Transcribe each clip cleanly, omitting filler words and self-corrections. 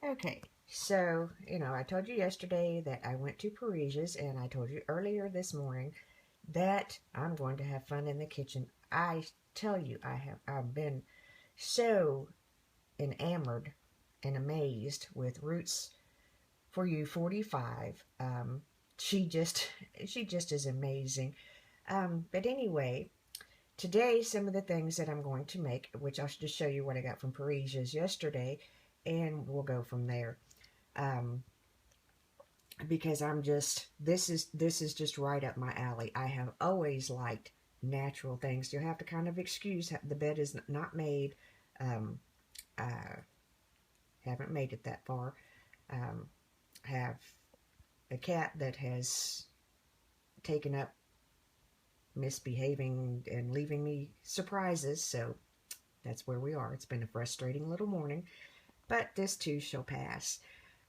Okay, so, I told you yesterday that I went to Parisia's, and I told you earlier this morning that I'm going to have fun in the kitchen. I tell you, I've been so enamored and amazed with Roots for You 45. She just, she just is amazing. But anyway, today, some of the things that I'm going to make, which I'll just show you what I got from Parisia's yesterday, and we'll go from there. Um, because this is just right up my alley. I have always liked natural things. You'll have to kind of excuse the bed is not made. I haven't made it that far. Um, have a cat that has taken up misbehaving and leaving me surprises, so that's where we are. It's been a frustrating little morning, but this too shall pass.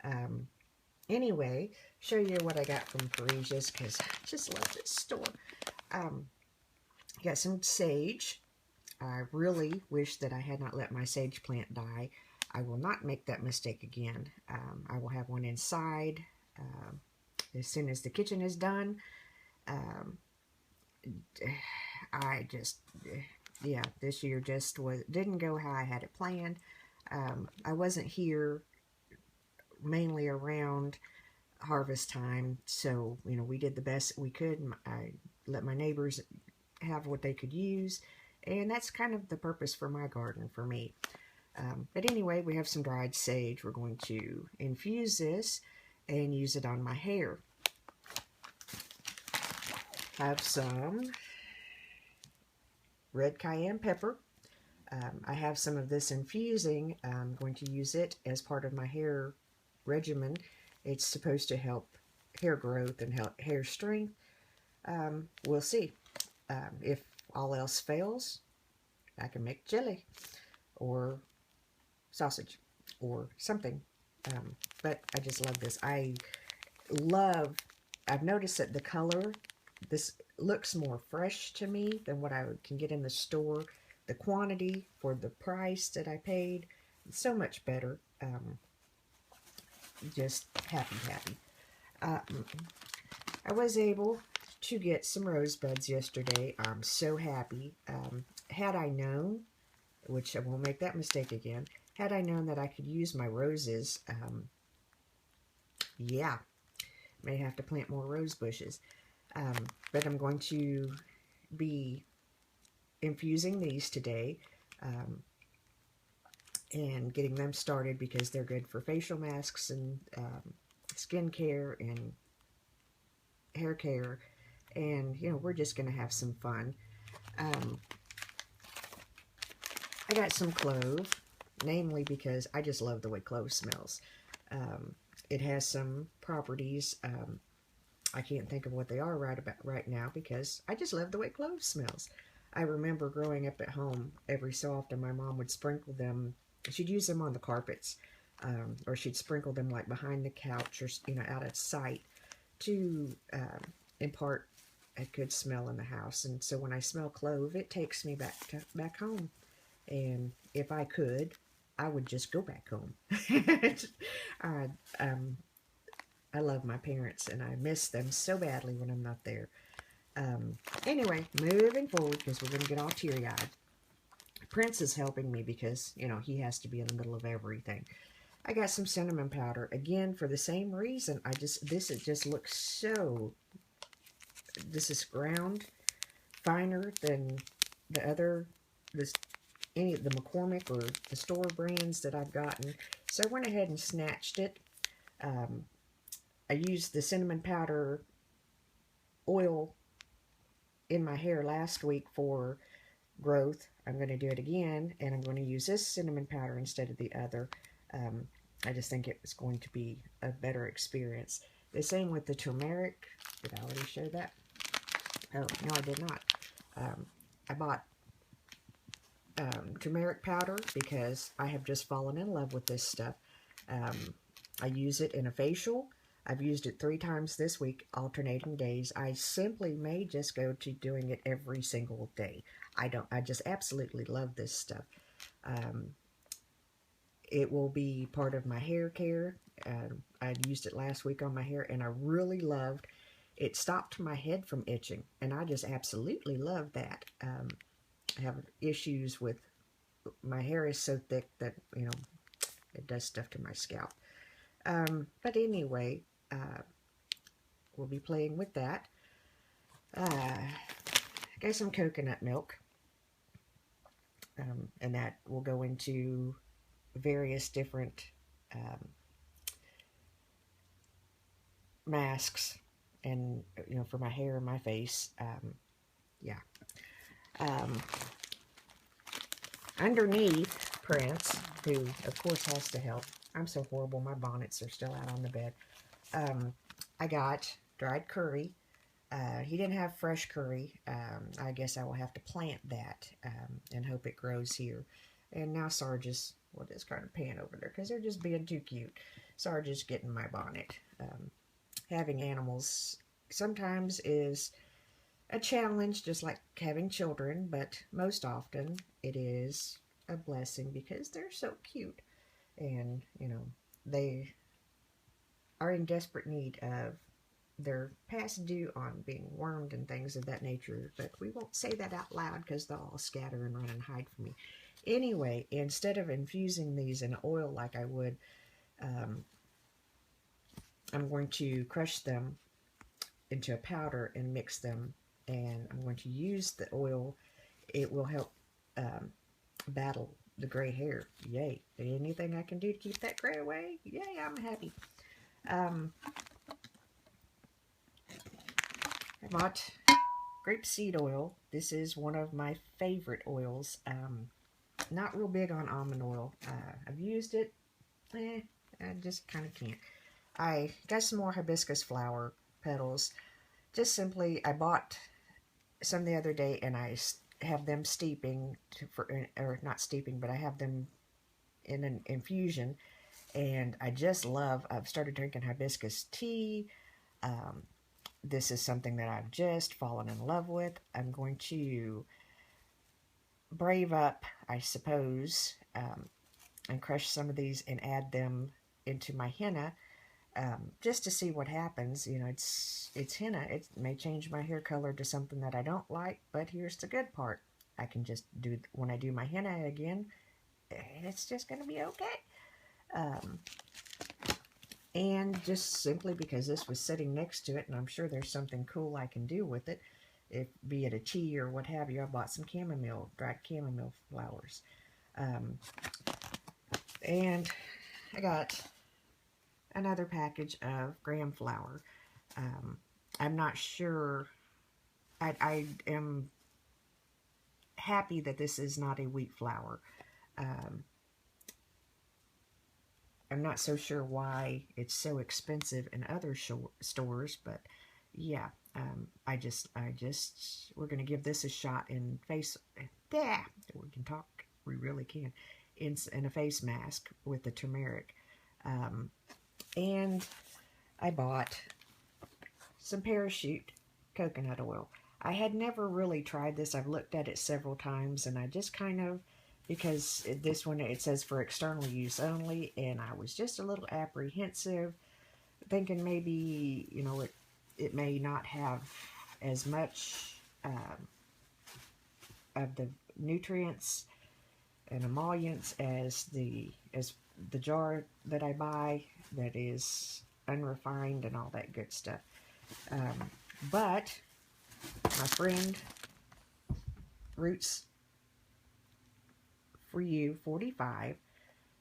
Um, Anyway, show you what I got from Parisia's because I just love this store. Um, got some sage. I really wish that I had not let my sage plant die. I will not make that mistake again. I will have one inside as soon as the kitchen is done. Um, I just, yeah, this year just didn't go how I had it planned. I wasn't here mainly around harvest time, so we did the best we could. I let my neighbors have what they could use, and that's kind of the purpose for my garden for me. But anyway, we have some dried sage. We're going to infuse this and use it on my hair. Have some red cayenne pepper. I have some of this infusing. I'm going to use it as part of my hair regimen. It's supposed to help hair growth and help hair strength. We'll see. If all else fails, I can make jelly or sausage or something. But I just love this. I've noticed that the color, this looks more fresh to me than what I can get in the store. The quantity for the price that I paid, so much better. Just happy. I was able to get some rosebuds yesterday. I'm so happy. Had I known, which I won't make that mistake again, had I known that I could use my roses, yeah, may have to plant more rose bushes. But I'm going to be infusing these today. And getting them started because they're good for facial masks and skin care and hair care, and we're just gonna have some fun. I got some clove, namely because I just love the way clove smells. It has some properties. I can't think of what they are right now because I just love the way clove smells. I remember growing up at home, every so often my mom would sprinkle them. She'd use them on the carpets, or she'd sprinkle them like behind the couch or out of sight to impart a good smell in the house. And so when I smell clove, it takes me back home. And if I could, I would just go back home. I love my parents, and I miss them so badly when I'm not there. Anyway, moving forward, because we're going to get all teary-eyed. Prince is helping me because, he has to be in the middle of everything. I got some cinnamon powder. Again, for the same reason, it just looks so, this is ground finer than any of the McCormick or the store brands that I've gotten. So I went ahead and snatched it. I used the cinnamon powder oil in my hair last week for growth. I'm going to do it again, and I'm going to use this cinnamon powder instead of the other. I just think it was going to be a better experience. The same with the turmeric. Did I already show that? Oh, no, I did not. I bought turmeric powder because I have just fallen in love with this stuff. I use it in a facial. I've used it 3 times this week, alternating days. I simply may just go to doing it every single day. I just absolutely love this stuff. it will be part of my hair care. I used it last week on my hair, and I really loved it. Stopped my head from itching, and I just absolutely love that. I have issues with my hair is so thick that, it does stuff to my scalp. But anyway, we'll be playing with that. Got some coconut milk, and that will go into various different masks, and for my hair and my face. Yeah. Underneath, Prince, who of course has to help. I'm so horrible. My bonnets are still out on the bed. I got dried curry. He didn't have fresh curry. I guess I will have to plant that and hope it grows here. And now Sarge is, well, just kind of pan over there because they're just being too cute. Sarge is getting my bonnet. Having animals sometimes is a challenge, just like having children, but most often it is a blessing because they're so cute. And, they are in desperate need of, they're past due on being wormed and things of that nature, but we won't say that out loud because they'll all scatter and run and hide from me. Anyway, instead of infusing these in oil like I would, I'm going to crush them into a powder and mix them, and I'm going to use the oil. It will help battle the gray hair. Yay. Anything I can do to keep that gray away? Yay, I'm happy. I bought grapeseed oil. This is one of my favorite oils. Not real big on almond oil. I've used it. I just kind of can't. I got some more hibiscus flower petals. Just simply, I bought some the other day, and I have them steeping, or not steeping, but I have them in an infusion, and I just love, I've started drinking hibiscus tea. This is something that I've just fallen in love with. I'm going to brave up, I suppose, and crush some of these and add them into my henna, just to see what happens. It's henna. It may change my hair color to something that I don't like, but here's the good part. I can just do, when I do my henna again, it's just going to be okay. And just simply because this was sitting next to it, and I'm sure there's something cool I can do with it, be it a tea or what have you, I bought some chamomile, dried chamomile flowers. And I got another package of graham flour. I'm not sure. I am happy that this is not a wheat flour. I'm not so sure why it's so expensive in other stores, but yeah, we're going to give this a shot in face, yeah, we can talk, we really can, in a face mask with the turmeric. And I bought some Parachute coconut oil. I had never really tried this. I've looked at it several times, and I just kind of, because this one, it says for external use only, and I was just a little apprehensive, thinking maybe, it may not have as much of the nutrients and emollients as the jar that I buy that is unrefined and all that good stuff. But my friend Roots for You 45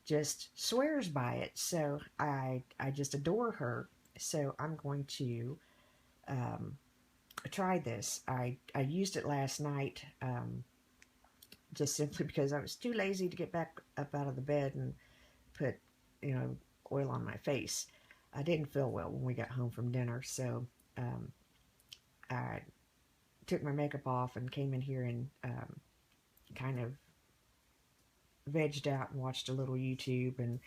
just swears by it, so I just adore her. So I'm going to try this. I used it last night, just simply because I was too lazy to get back up out of the bed and put oil on my face. I didn't feel well when we got home from dinner, so I took my makeup off and came in here and kind of vegged out and watched a little YouTube, and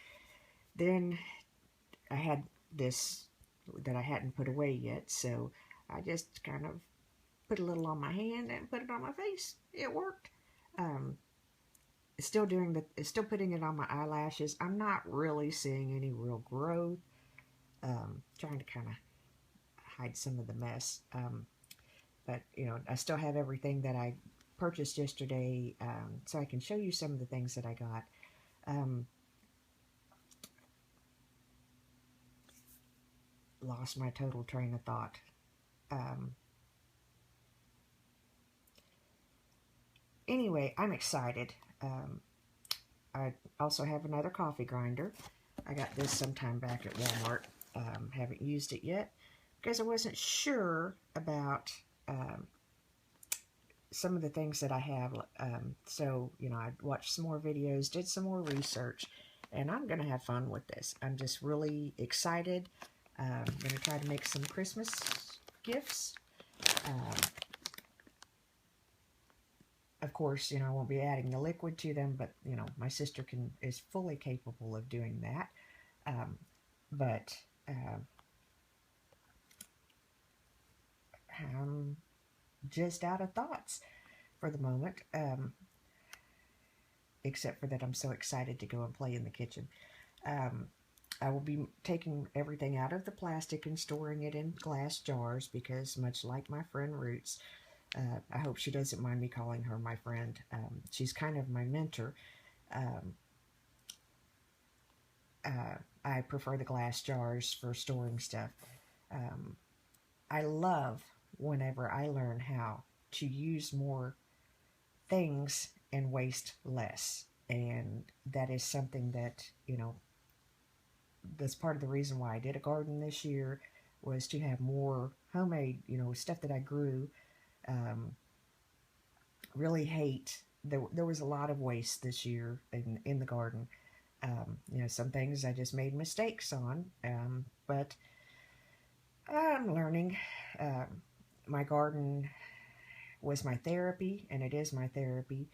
then I had this that I hadn't put away yet, so I just kind of put a little on my hand and put it on my face. It worked. still putting it on my eyelashes. I'm not really seeing any real growth. Trying to kind of hide some of the mess. But I still have everything that I purchased yesterday, so I can show you some of the things that I got. Lost my total train of thought. Anyway, I'm excited. I also have another coffee grinder. I got this sometime back at Walmart. Haven't used it yet because I wasn't sure about some of the things that I have. So, I watched some more videos, did some more research, and I'm going to have fun with this. I'm just really excited. I'm going to try to make some Christmas gifts. Of course, I won't be adding the liquid to them, but, my sister is fully capable of doing that. But I'm just out of thoughts for the moment, except for that I'm so excited to go and play in the kitchen. I will be taking everything out of the plastic and storing it in glass jars because, much like my friend Roots, I hope she doesn't mind me calling her my friend. She's kind of my mentor. I prefer the glass jars for storing stuff. I love whenever I learn how to use more things and waste less. And that is something that, that's part of the reason why I did a garden this year, was to have more homemade, stuff that I grew. Really hate, there was a lot of waste this year in the garden. Some things I just made mistakes on, but I'm learning. My garden was my therapy, and it is my therapy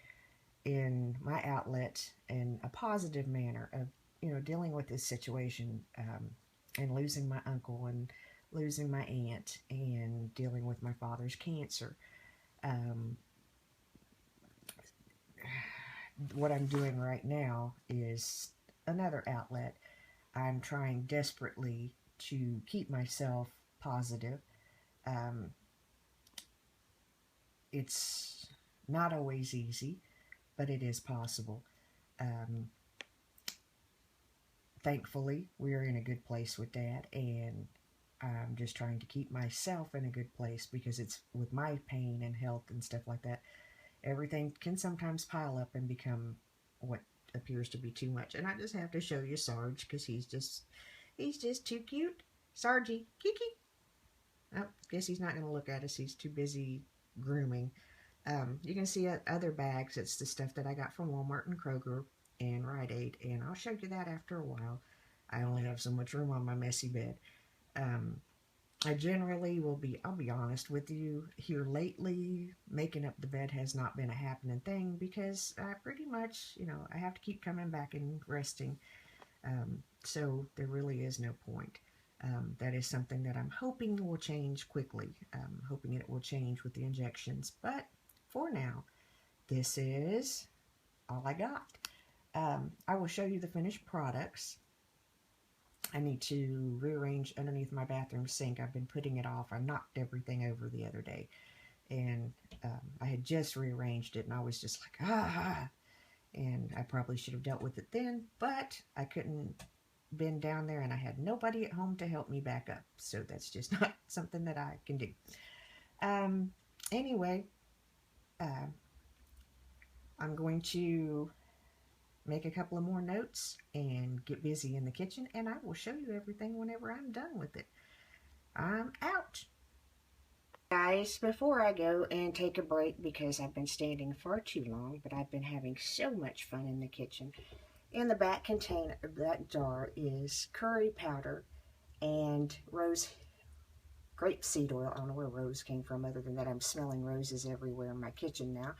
in my outlet in a positive manner of, dealing with this situation, and losing my uncle and losing my aunt and dealing with my father's cancer. What I'm doing right now is another outlet. I'm trying desperately to keep myself positive. It's not always easy, but it is possible. Thankfully, we're in a good place with Dad, and I'm just trying to keep myself in a good place, because it's with my pain and health and stuff like that, everything can sometimes pile up and become what appears to be too much. And I just have to show you Sarge, because he's just too cute. Sargy, Kiki. Oh, guess he's not going to look at us. He's too busy grooming. You can see other bags. It's the stuff that I got from Walmart and Kroger and Rite Aid, and I'll show you that after a while. I only have so much room on my messy bed. I generally I'll be honest with you, here lately, making up the bed has not been a happening thing, because I pretty much, I have to keep coming back and resting. So there really is no point. That is something that I'm hoping will change quickly. Hoping it will change with the injections. But for now, this is all I got. I will show you the finished products. I need to rearrange underneath my bathroom sink. I've been putting it off. I knocked everything over the other day, and I had just rearranged it, and I was just like, and I probably should have dealt with it then, but I couldn't bend down there, and I had nobody at home to help me back up, so that's just not something that I can do. Anyway, I'm going to make a couple of more notes and get busy in the kitchen, and I will show you everything whenever I'm done with it. I'm out. Guys, before I go and take a break, because I've been standing far too long, but I've been having so much fun in the kitchen. In the back container of that jar is curry powder and grapeseed oil. I don't know where rose came from, other than that I'm smelling roses everywhere in my kitchen now.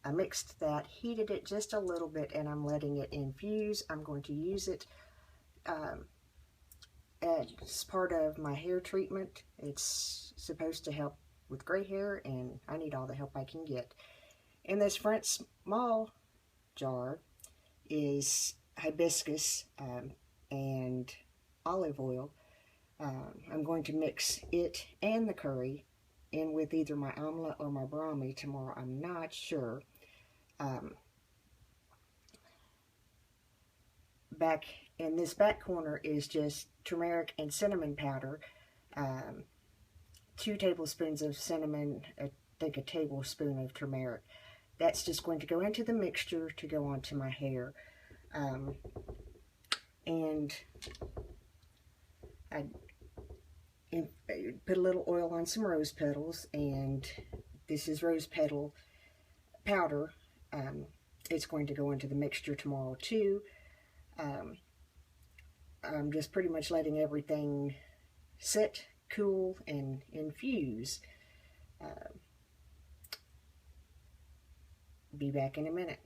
I mixed that, heated it just a little bit, and I'm letting it infuse. I'm going to use it as part of my hair treatment. It's supposed to help with gray hair, and I need all the help I can get. In this front small jar is hibiscus and olive oil. I'm going to mix it and the curry in with either my omelet or my brahmi tomorrow. I'm not sure. Back in this back corner is just turmeric and cinnamon powder. 2 tablespoons of cinnamon, I think a tablespoon of turmeric. That's just going to go into the mixture to go onto my hair. And I put a little oil on some rose petals, and this is rose petal powder. It's going to go into the mixture tomorrow too. I'm just pretty much letting everything sit, cool, and infuse. Be back in a minute.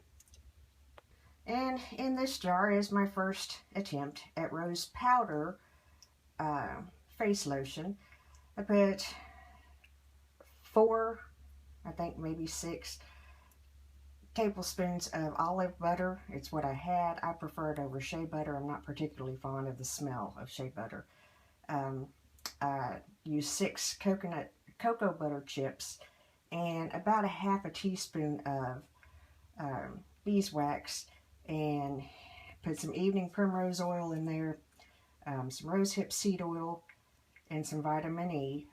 And in this jar is my first attempt at rose powder face lotion. I put 4, I think maybe 6 tablespoons of olive butter. It's what I had. I prefer it over shea butter. I'm not particularly fond of the smell of shea butter. I used 6 cocoa butter chips and about a half a teaspoon of beeswax, and put some evening primrose oil in there, some rosehip seed oil, and some vitamin E.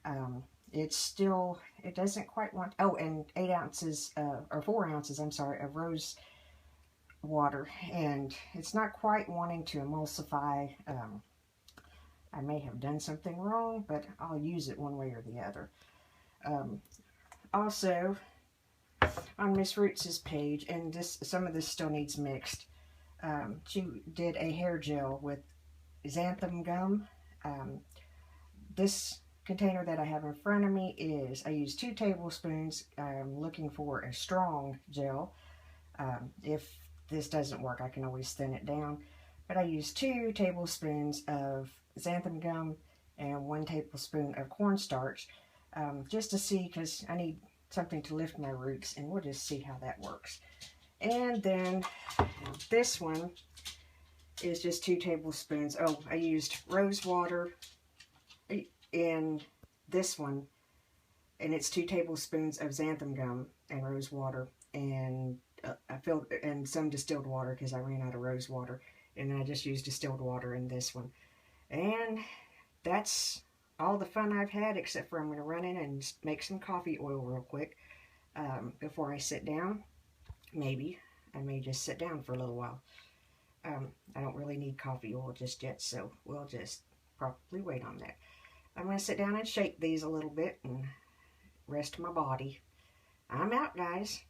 It doesn't quite want, oh, and 8 ounces, or 4 ounces, I'm sorry, of rose water, and it's not quite wanting to emulsify. I may have done something wrong, but I'll use it one way or the other. Also, on Miss Roots' page, and some of this still needs mixed, she did a hair gel with xanthan gum. This container that I have in front of me I use 2 tablespoons. I'm looking for a strong gel. If this doesn't work, I can always thin it down. But I use 2 tablespoons of xanthan gum and 1 tablespoon of cornstarch, just to see, because I need something to lift my roots, and we'll just see how that works. And then this one is just 2 tablespoons. Oh, I used rose water in this one, and it's 2 tablespoons of xanthan gum and rose water, and I filled and some distilled water because I ran out of rose water, and I just used distilled water in this one. And that's all the fun I've had, except for I'm going to run in and make some coffee oil real quick before I sit down. Maybe I may just sit down for a little while. I don't really need coffee oil just yet, so we'll just probably wait on that. I'm going to sit down and shake these a little bit and rest my body. I'm out, guys.